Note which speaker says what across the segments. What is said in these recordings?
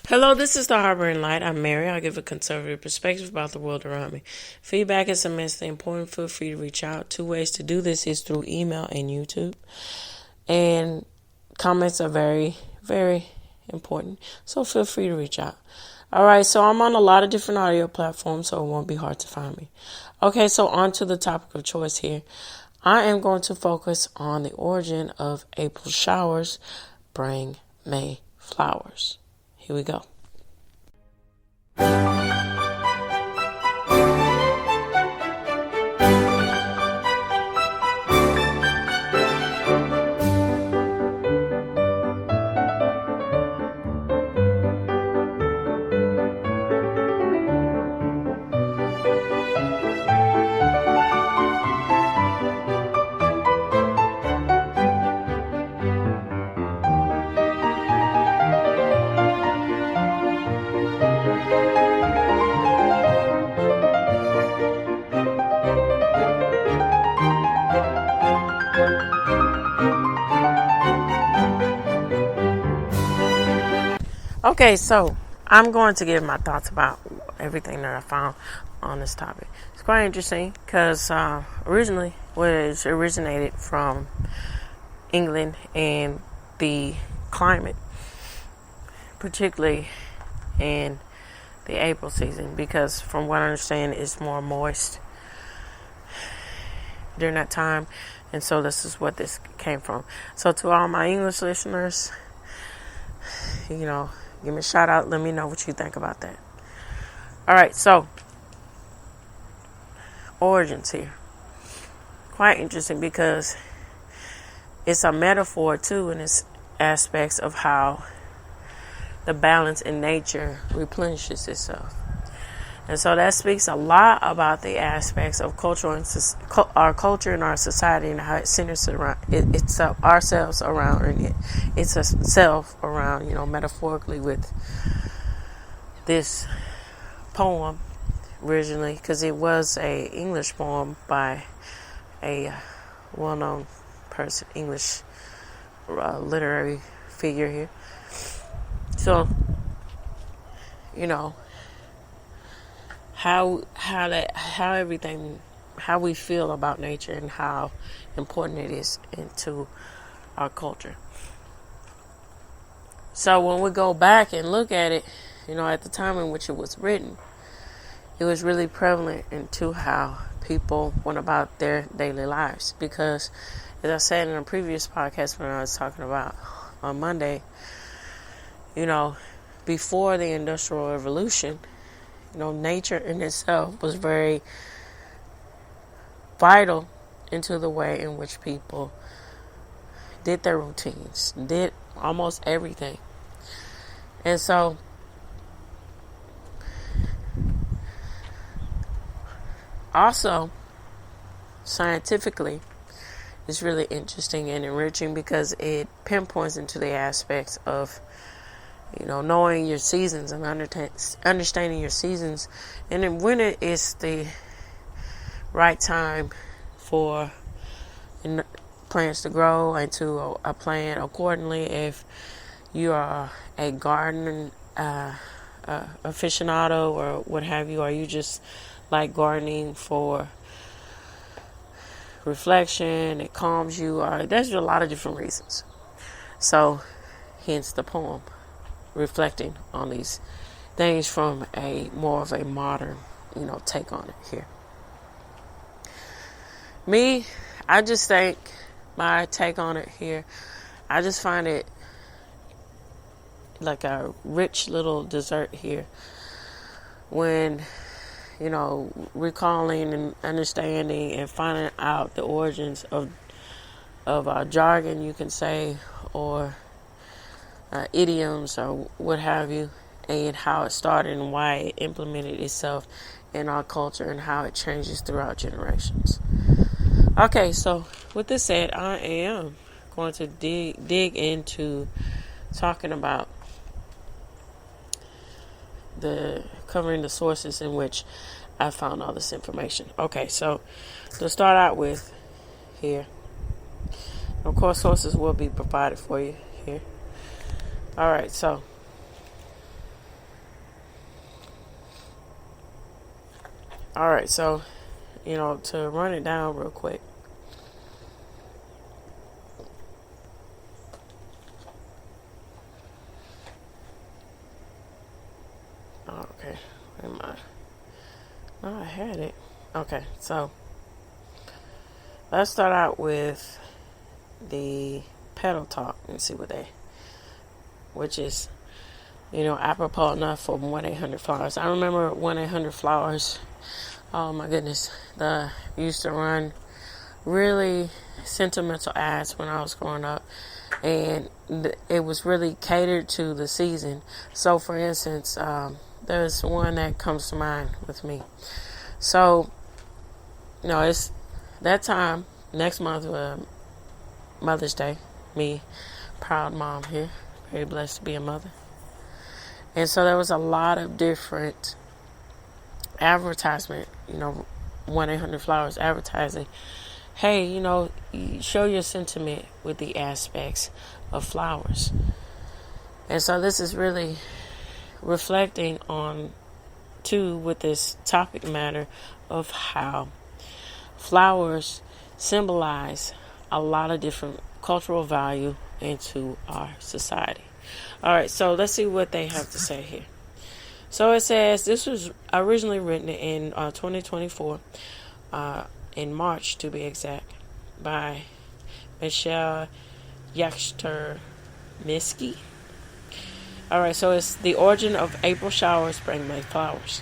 Speaker 1: Hello, this is the Harboring Light. I'm Mary. I give a conservative perspective about the world around me. Feedback is immensely important. Feel free to reach out. Two ways to do this is through email and YouTube. And comments are very, very important. So feel free to reach out. All right, so I'm on a lot of different audio platforms, so it won't be hard to find me. Okay, so on to the topic of choice here. I am going to focus on the origin of April showers bring May flowers. Here we go. Okay, so I'm going to give my thoughts about everything that I found on this topic. It's quite interesting because originally it originated from England and the climate, particularly in the April season, because from what I understand, it's more moist during that time, and so this is what this came from. So to all my English listeners, give me a shout out. Let me know what you think about that. All right, so origins here. Quite interesting because it's a metaphor too in its aspects of how the balance in nature replenishes itself. And so that speaks a lot about the aspects of our culture and our society and how it centers around ourselves around, and it's a self around, metaphorically with this poem originally, because it was a English poem by a well-known person, English literary figure here. So, how we feel about nature and how important it is into our culture. So when we go back and look at it, at the time in which it was written, it was really prevalent into how people went about their daily lives. Because, as I said in a previous podcast when I was talking about on Monday, before the Industrial Revolution, nature in itself was very vital into the way in which people did their routines, did almost everything. And so, also, scientifically, it's really interesting and enriching because it pinpoints into the aspects of knowing your seasons and understanding your seasons, and then when it is the right time for plants to grow and to a plant accordingly. If you are a garden aficionado or what have you, or you just like gardening for reflection, it calms you, or there's a lot of different reasons. So, hence the poem, reflecting on these things from a more of a modern, take on it here. Me, I just think my take on it here, I just find it like a rich little dessert here when, recalling and understanding and finding out the origins of jargon, you can say, or idioms or what have you, and how it started and why it implemented itself in our culture and how it changes throughout generations. Okay, so with this said, I am going to dig into talking about covering the sources in which I found all this information. Okay, so to start out with here, of course, sources will be provided for you here. All right, so All right, so, to run it down real quick. Oh, okay, where am I? Oh, I had it. Okay, so let's start out with the pedal talk and see which is, apropos enough for 1-800-Flowers. I remember 1-800-Flowers. Oh my goodness, used to run really sentimental ads when I was growing up, and it was really catered to the season. So, for instance, there's one that comes to mind with me. So, it's that time next month, Mother's Day. Me, proud mom here, very blessed to be a mother. And so there was a lot of different advertisement, 1-800-Flowers advertising. Hey, you show your sentiment with the aspects of flowers. And so this is really reflecting on, too, with this topic matter of how flowers symbolize a lot of different cultural value into our society. All right, so let's see what they have to say here. So it says this was originally written in 2024, in March to be exact, by Michelle Yakster-Miski. All right, so it's the origin of April showers bring May flowers.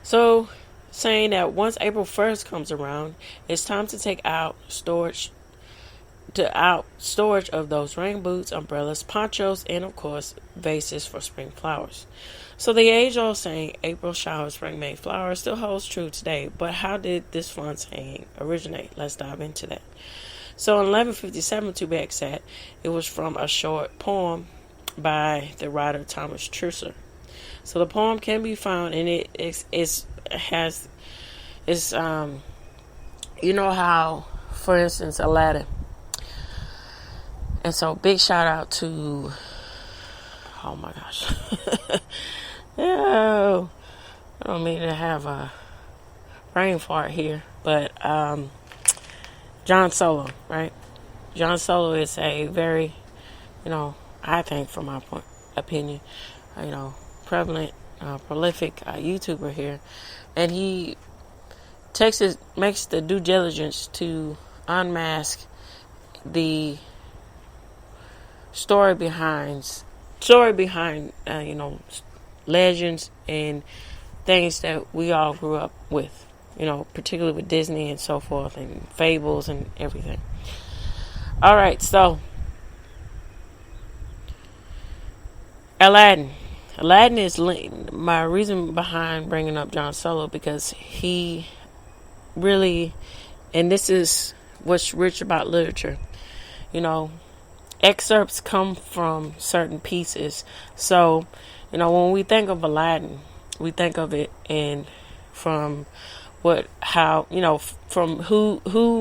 Speaker 1: So, saying that once April 1st comes around, it's time to take out storage of those rain boots, umbrellas, ponchos, and of course vases for spring flowers. So the age-old saying April showers bring May flowers still holds true today, but how did this fun saying originate? Let's dive into that. So in 1157 to be exact, it was from a short poem by the writer Thomas Chaucer. So the poem can be found, and it's how, for instance, Aladdin. And so, big shout out to, oh my gosh, I don't mean to have a brain fart here, but John Solo, right? John Solo is a very, I think from my opinion, prevalent, prolific YouTuber here, and he makes the due diligence to unmask the story behind legends and things that we all grew up with, particularly with Disney and so forth, and fables and everything. All right, so Aladdin is my reason behind bringing up John Solo, because he really, and this is what's rich about literature, excerpts come from certain pieces. So, when we think of Aladdin, we think of it from who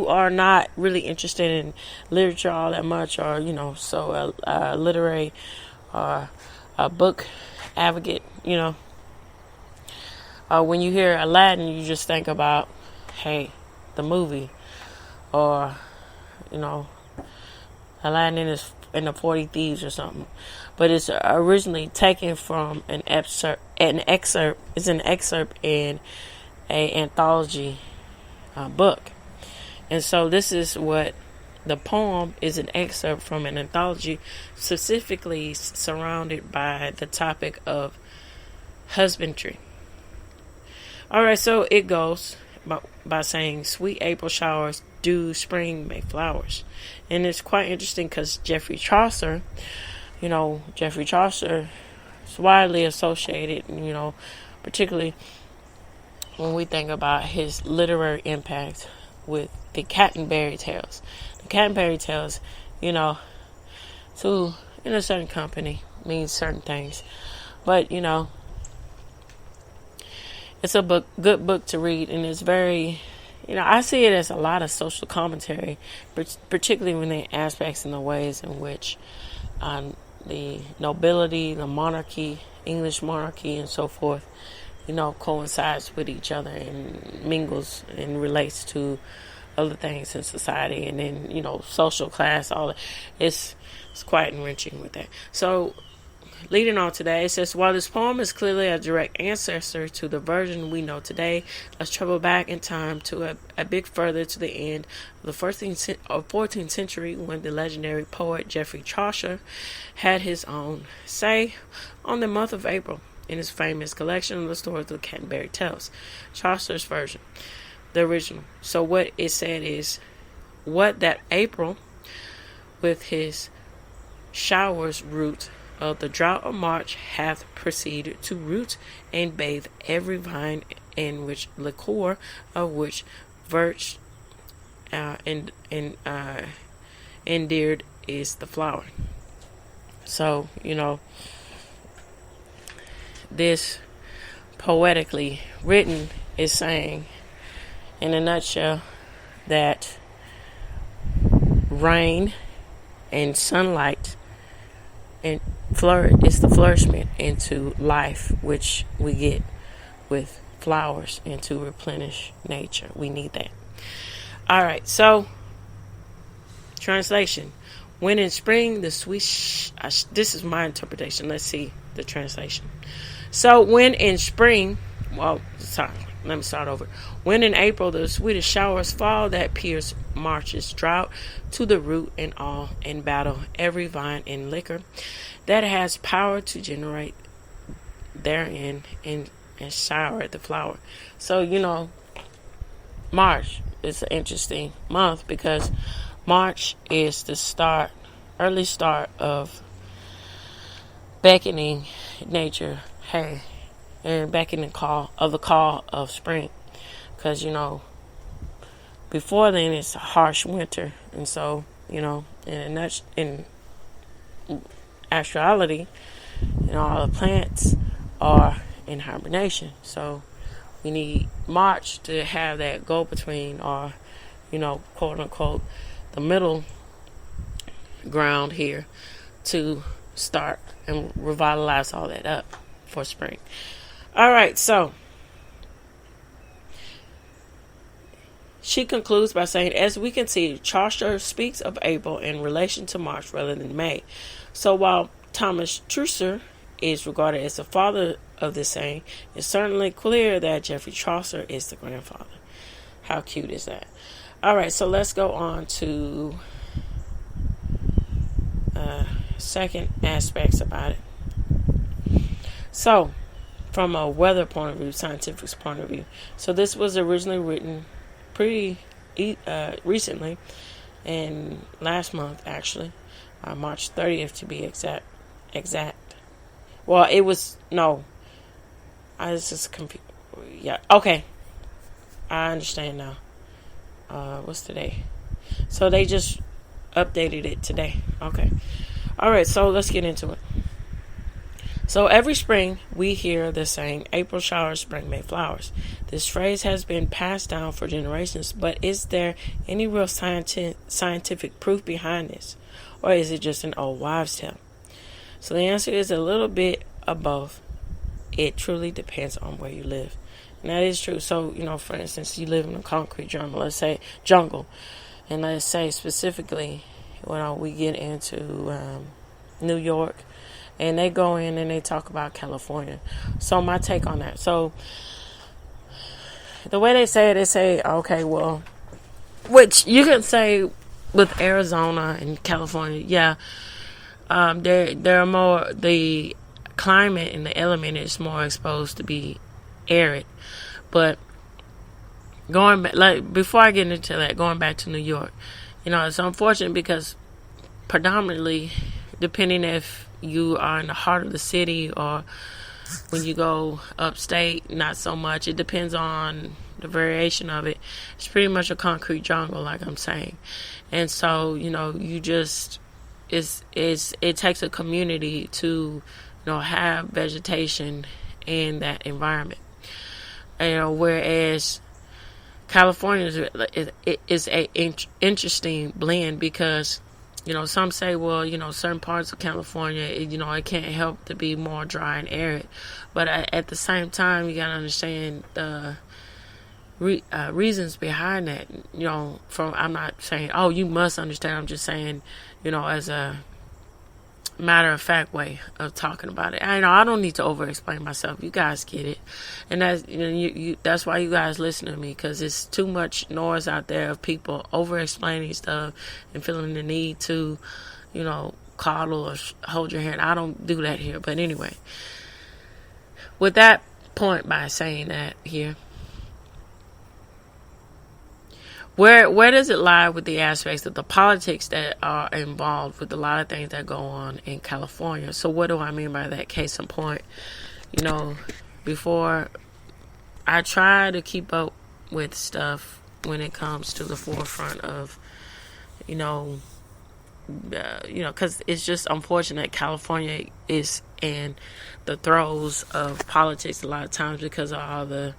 Speaker 1: are not really interested in literature all that much, or so literary or a book advocate. When you hear Aladdin, you just think about, hey, the movie, or Aladdin in the 40 Thieves or something. But it's originally taken from an excerpt. It's an excerpt in a anthology book. And so this is what the poem is, an excerpt from an anthology, specifically surrounded by the topic of husbandry. All right, so it goes by saying, sweet April showers, dew, spring, May flowers. And it's quite interesting because Geoffrey Chaucer is widely associated, particularly when we think about his literary impact with the Canterbury Tales. The Canterbury Tales, to in a certain company means certain things. But, it's a good book to read, and it's very, I see it as a lot of social commentary, particularly when the aspects and the ways in which the nobility, the monarchy, English monarchy, and so forth, coincides with each other and mingles and relates to other things in society, and then social class, all that. It's quite enriching with that. So leading on today, it says, while this poem is clearly a direct ancestor to the version we know today, let's travel back in time to a bit further to the end of the 14th century, when the legendary poet Geoffrey Chaucer had his own say on the month of April in his famous collection of the stories of the Canterbury Tales. Chaucer's version, the original. So what it said is, what that April, with his showers root of the drought of March, hath proceeded to root and bathe every vine, in which liquor of which virtue endeared is the flower. So this poetically written is saying, in a nutshell, that rain and sunlight and is the flourishment into life, which we get with flowers, and to replenish nature. We need that. All right, so translation. When in spring the sweet this is my interpretation. Let's see the translation. So when in spring, let me start over. When in April the sweetest showers fall, that pierce March's drought to the root, and all in battle every vine and liquor that has power to generate therein, and shower the flower. So March is an interesting month, because March is the early start of beckoning nature, hey, and beckoning the call of spring. Because before then it's a harsh winter, and so in actuality, all the plants are in hibernation. So we need March to have that go between, or quote unquote, the middle ground here, to start and revitalize all that up for spring. All right, so she concludes by saying, as we can see, Chaucer speaks of April in relation to March rather than May. So while Thomas Chaucer is regarded as the father of this saying, it's certainly clear that Geoffrey Chaucer is the grandfather. How cute is that? All right, so let's go on to second aspects about it. So, from a weather point of view, scientific point of view. So this was originally written pretty recently, and last month actually, March 30th to be exact. Well, it was I was just confused. Yeah, okay, I understand now. What's today? So they just updated it today. Okay. All right, so let's get into it. So every spring we hear the saying, April showers, spring May flowers. This phrase has been passed down for generations, but is there any real scientific proof behind this? Or is it just an old wives' tale? So the answer is a little bit of both. It truly depends on where you live. And that is true. So, for instance, you live in a concrete jungle, and let's say specifically, we get into New York, and they go in and they talk about California. So my take on that. So the way they say, okay, well, which you can say with Arizona and California, yeah, they're more, the climate and the element is more exposed to be arid. But going back, before I get into that, going back to New York, it's unfortunate because predominantly, depending if you are in the heart of the city or when you go upstate, not so much. It depends on the variation of it. It's pretty much a concrete jungle, like I'm saying. And so, you just, it takes a community to, have vegetation in that environment. Whereas California is a interesting blend because, Some say, well, certain parts of California, it can't help to be more dry and arid. But at the same time, you got to understand the reasons behind that. I'm not saying, oh, you must understand. I'm just saying, as a matter of fact way of talking about it. I don't need to over explain myself. You guys get it, and that's that's why you guys listen to me, because it's too much noise out there of people over explaining stuff and feeling the need to, coddle or hold your hand. I don't do that here. But anyway, with that point, by saying that here, Where does it lie with the aspects of the politics that are involved with a lot of things that go on in California? So what do I mean by that? Case in point, before I try to keep up with stuff when it comes to the forefront of, because it's just unfortunate California is in the throes of politics a lot of times because of all the,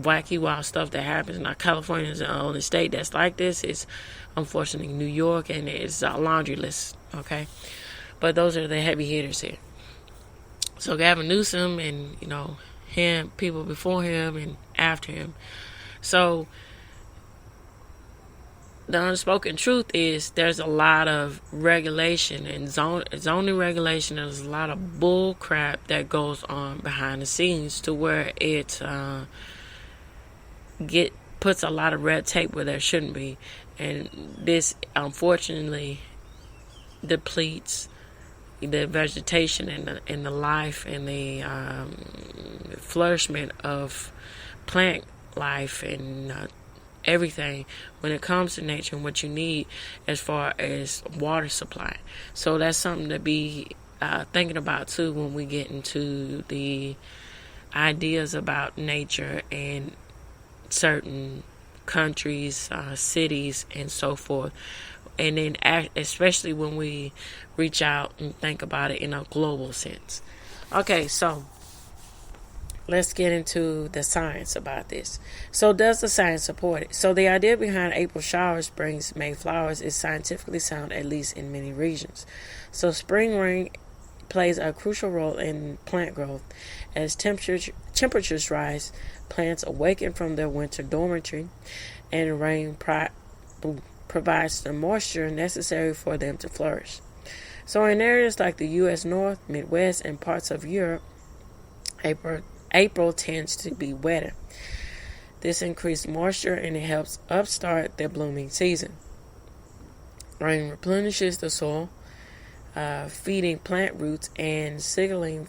Speaker 1: wacky wild stuff that happens. Now California is the only state that's like this. It's unfortunately New York, and it's a laundry list, okay? But those are the heavy hitters here. So Gavin Newsom and him, people before him and after him. So the unspoken truth is there's a lot of regulation and zoning regulation. There's a lot of bull crap that goes on behind the scenes to where it puts a lot of red tape where there shouldn't be, and this unfortunately depletes the vegetation and the life and the flourishment of plant life and everything when it comes to nature and what you need as far as water supply. So that's something to be thinking about too when we get into the ideas about nature and certain countries, cities, and so forth. And then especially when we reach out and think about it in a global sense. Okay, so let's get into the science about this. So does the science support it? So the idea behind April showers brings May flowers is scientifically sound, at least in many regions. So spring rain plays a crucial role in plant growth. As temperatures rise, plants awaken from their winter dormitory, and rain provides the moisture necessary for them to flourish. So in areas like the U.S. North, Midwest, and parts of Europe, April tends to be wetter. This increased moisture and it helps upstart their blooming season. Rain replenishes the soil, feeding plant roots and signaling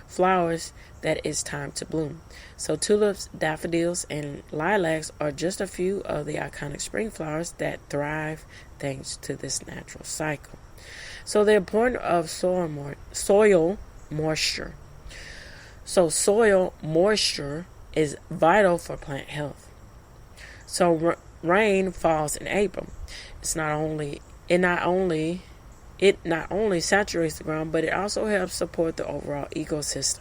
Speaker 1: flowers that it's time to bloom. So tulips, daffodils, and lilacs are just a few of the iconic spring flowers that thrive thanks to this natural cycle. So the importance of soil moisture. So soil moisture is vital for plant health. So rain falls in April. It not only saturates the ground, but it also helps support the overall ecosystem.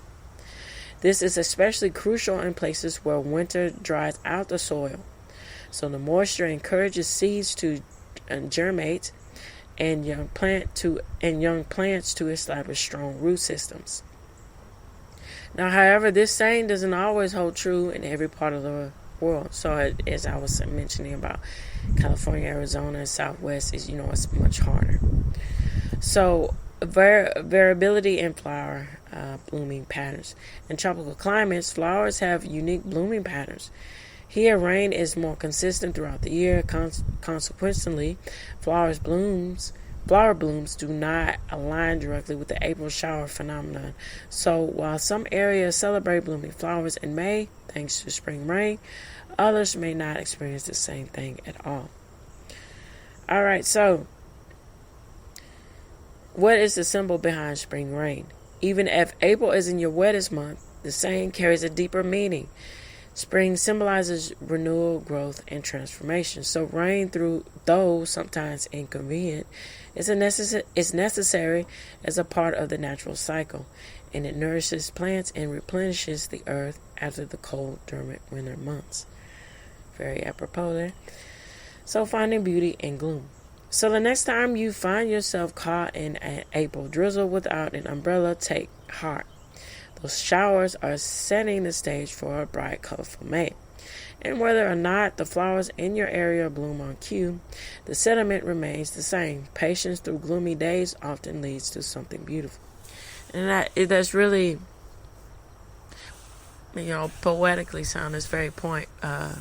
Speaker 1: This is especially crucial in places where winter dries out the soil. So the moisture encourages seeds to germinate and young plants to establish strong root systems. Now, however, this saying doesn't always hold true in every part of the world. So as I was mentioning about California, Arizona, and Southwest, it's much harder. So variability in flower blooming patterns. In tropical climates, flowers have unique blooming patterns. Here, rain is more consistent throughout the year. Consequently, flower blooms do not align directly with the April shower phenomenon. So while some areas celebrate blooming flowers in May, thanks to spring rain, others may not experience the same thing at all. All right, so what is the symbol behind spring rain? Even if April isn't your wettest month, the saying carries a deeper meaning. Spring symbolizes renewal, growth, and transformation. So rain, though sometimes inconvenient, is necessary as a part of the natural cycle, and it nourishes plants and replenishes the earth after the cold, dormant winter months. Very apropos there. So finding beauty in gloom. So the next time you find yourself caught in an April drizzle without an umbrella, take heart. Those showers are setting the stage for a bright, colorful May. And whether or not the flowers in your area bloom on cue, the sentiment remains the same. Patience through gloomy days often leads to something beautiful. And that's really, poetically sound is very poignant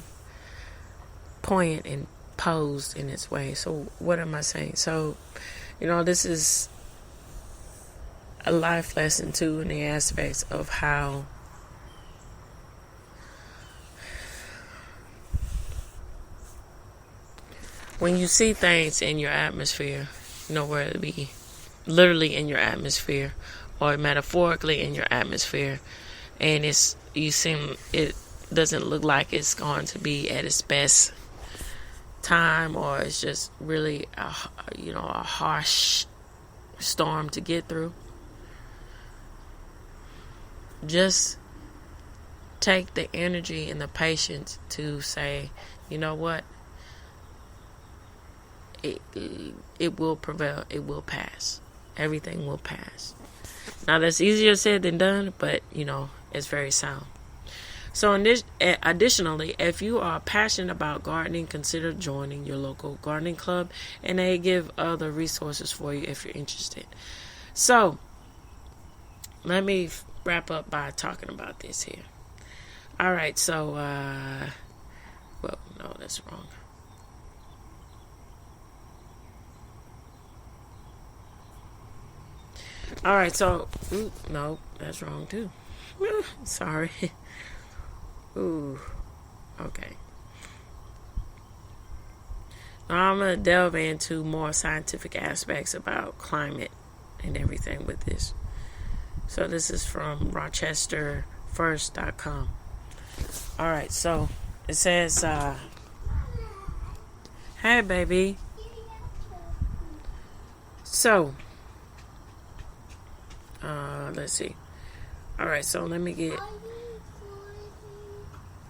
Speaker 1: and posed in its way. So what am I saying? So, this is a life lesson too in the aspects of how when you see things in your atmosphere, whether it be literally in your atmosphere or metaphorically in your atmosphere, and it doesn't look like it's going to be at its best time, or it's just really a harsh storm to get through. Just take the energy and the patience to say, you know what? It will prevail. It will pass. Everything will pass. Now that's easier said than done, but it's very sound. So additionally, if you are passionate about gardening, consider joining your local gardening club, and they give other resources for you if you're interested. So let me wrap up by talking about this here. All right, so no, that's wrong. All right, so no, that's wrong too. Sorry. Ooh, okay. Now I'm gonna delve into more scientific aspects about climate and everything with this. So this is from RochesterFirst.com. All right, so it says, "Hey, baby." So. Let's see. All right, so let me get.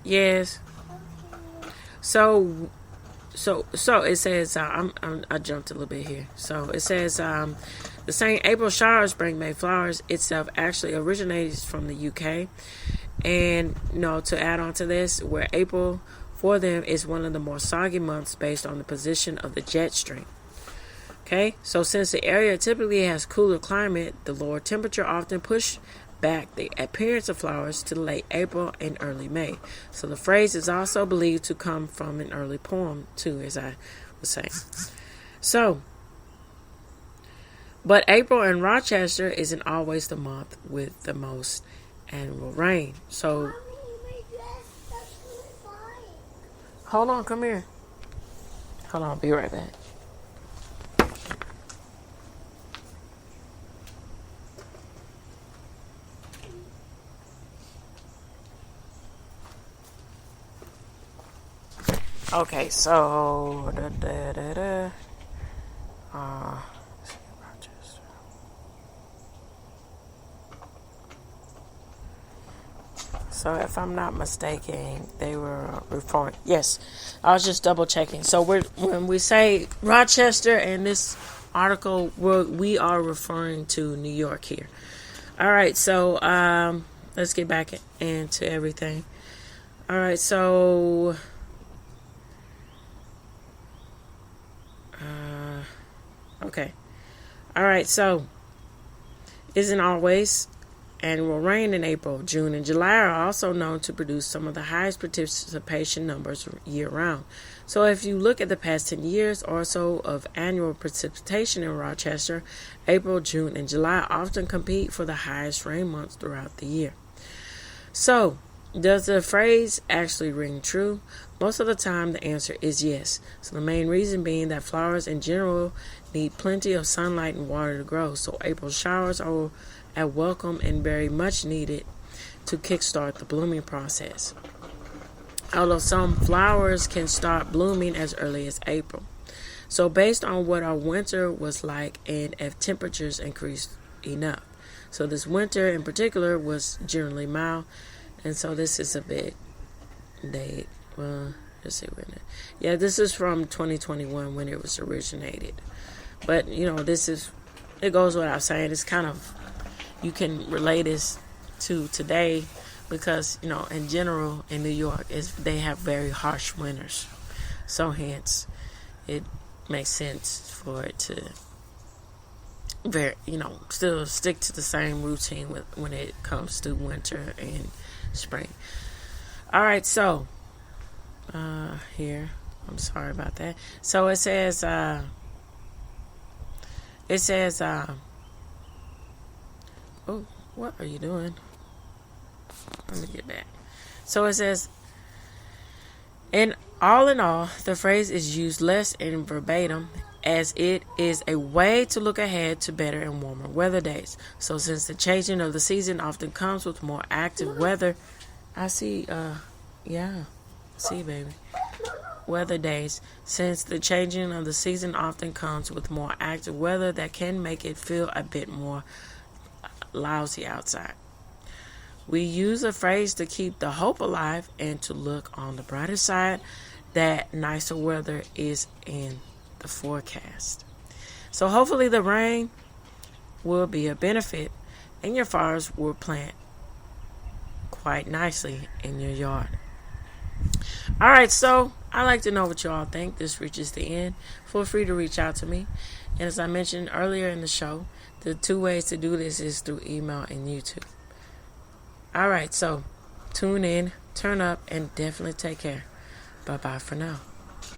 Speaker 1: Yes. So it says I jumped a little bit here. So it says the saying April showers bring May flowers itself actually originates from the UK, and to add on to this, where April for them is one of the more soggy months based on the position of the jet stream. Okay, so since the area typically has cooler climate, the lower temperature often push back the appearance of flowers to late April and early May. So the phrase is also believed to come from an early poem too, as I was saying. So, but April in Rochester isn't always the month with the most annual rain. So, hold on, come here. Hold on, I'll be right back. Okay, so so if I'm not mistaken, they were referring. Yes, I was just double checking. So when we say Rochester in this article, we are referring to New York here. All right, so let's get back into everything. All right, so. Okay. All right, so isn't always annual rain in April. June and July are also known to produce some of the highest precipitation numbers year-round. So if you look at the past 10 years or so of annual precipitation in Rochester, April, June, and July often compete for the highest rain months throughout the year. So, does the phrase actually ring true? Most of the time, the answer is yes. So the main reason being that flowers in general need plenty of sunlight and water to grow. So April showers are welcome and very much needed to kickstart the blooming process. Although some flowers can start blooming as early as April. So based on what our winter was like and if temperatures increased enough. So this winter in particular was generally mild. And so this is a bit Let's see when it. Yeah, this is from 2021 when it was originated. But this is. It goes without saying. It's kind of, you can relate this to today because in general in New York they have very harsh winters. So hence, it makes sense for it to still stick to the same routine when it comes to winter and spring. All right, so here, I'm sorry about that. So it says oh, what are you doing? Let me get back. So it says, in all, the phrase is used less in verbatim as it is a way to look ahead to better and warmer weather days. So since the changing of the season often comes with more active weather, baby. Weather days. Since the changing of the season often comes with more active weather that can make it feel a bit more lousy outside. We use a phrase to keep the hope alive and to look on the brighter side that nicer weather is in the forecast. So hopefully the rain will be a benefit and your flowers will plant quite nicely in your yard. All right, so I'd like to know what you all think. This reaches the end. Feel free to reach out to me. And as I mentioned earlier in the show, the 2 ways to do this is through email and YouTube. All right, so tune in, turn up, and definitely take care. Bye-bye for now.